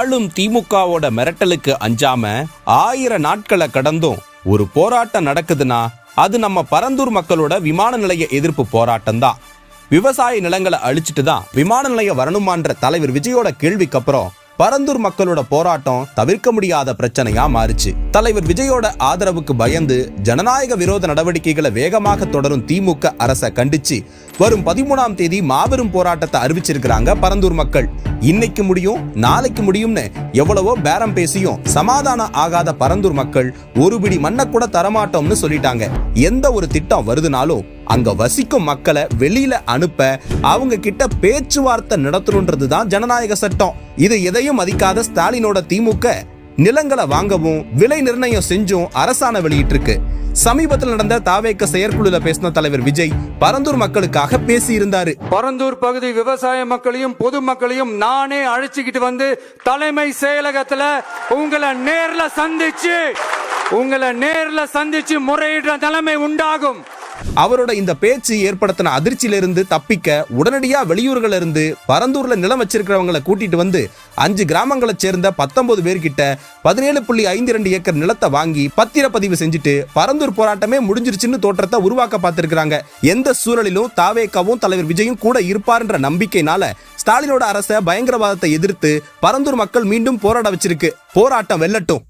ஆளும் திமுகவோட மிரட்டலுக்கு அஞ்சாம 1000 நாட்களை கடந்தும் ஒரு போராட்டம் நடக்குதுன்னா அது நம்ம பரந்தூர் மக்களோட விமான நிலைய எதிர்ப்பு போராட்டம் தான். விவசாய நிலங்களை அழிச்சிட்டு தான் விமான நிலையம் வரணுமான்ற தலைவர் விஜயோட கேள்விக்கு அப்புறம் பரந்தூர் மக்களோட போராட்டம் தவிர்க்க முடியாத பிரச்சனையா மாறுச்சு. தலைவர் விஜயோட ஆதரவுக்கு பயந்து ஜனநாயக விரோத நடவடிக்கைகளை வேகமாக தொடரும் திமுக அரசை கண்டிச்சு வரும் 13ஆம் தேதி மாபெரும் போராட்டத்தை அறிவிச்சிருக்கிறாங்க பரந்தூர் மக்கள். இன்னைக்கு முடியும் நாளைக்கு முடியும்னு எவ்வளவோ பேரம் பேசியும் சமாதானம் ஆகாத பரந்தூர் மக்கள் ஒரு பிடி மண்ணை கூட தரமாட்டோம்னு சொல்லிட்டாங்க. எந்த ஒரு திட்டம் வருதுனாலும் அங்க வசிக்கும் மக்களை வெளியில அனுப்ப அவங்க கிட்ட பேச்சுவார்த்தை நடத்தணும்ன்றது தான் ஜனநாயக சட்டம். இது எதையும் மதிக்காத ஸ்டாலினோட திமுக நிலங்களை வாங்கவும் விலை நிர்ணயம் செஞ்சும் அரசாணை வெளியிட்டிருக்கு. சமீபத்தில் நடந்த தாவேக்க செயற்குழுல பேசின தலைவர் விஜய் பரந்தூர் மக்களுக்காக பேசி இருந்தாரு. பரந்தூர் பகுதி விவசாய மக்களையும் பொது மக்களையும் நானே அழைச்சிக்கிட்டு வந்து தலைமை செயலகத்துல உங்களை நேர்ல சந்திச்சு முறையிடுற நிலைமை உண்டாகும். அவரோட இந்த பேச்சு ஏற்படுத்தின அதிர்ச்சியிலிருந்து தப்பிக்க உடனடியா வெளியூர்கள் இருந்து பரந்தூர்ல நிலம் வச்சிருக்கிறவங்களை கூட்டிட்டு வந்து 5 கிராமங்களை சேர்ந்த 19 பேர்கிட்ட 17.52 ஏக்கர் நிலத்தை வாங்கி பத்திரப்பதிவு செஞ்சுட்டு பரந்தூர் போராட்டமே முடிஞ்சிருச்சுன்னு தோற்றத்தை உருவாக்க பார்த்திருக்கிறாங்க. எந்த சூழலிலும் தாவேக்காவும் தலைவர் விஜயும் கூட இருப்பார்ன்ற நம்பிக்கையினால ஸ்டாலினோட அரச பயங்கரவாதத்தை எதிர்த்து பரந்தூர் மக்கள் மீண்டும் போராட வச்சிருக்கு. போராட்டம் வெல்லட்டும்.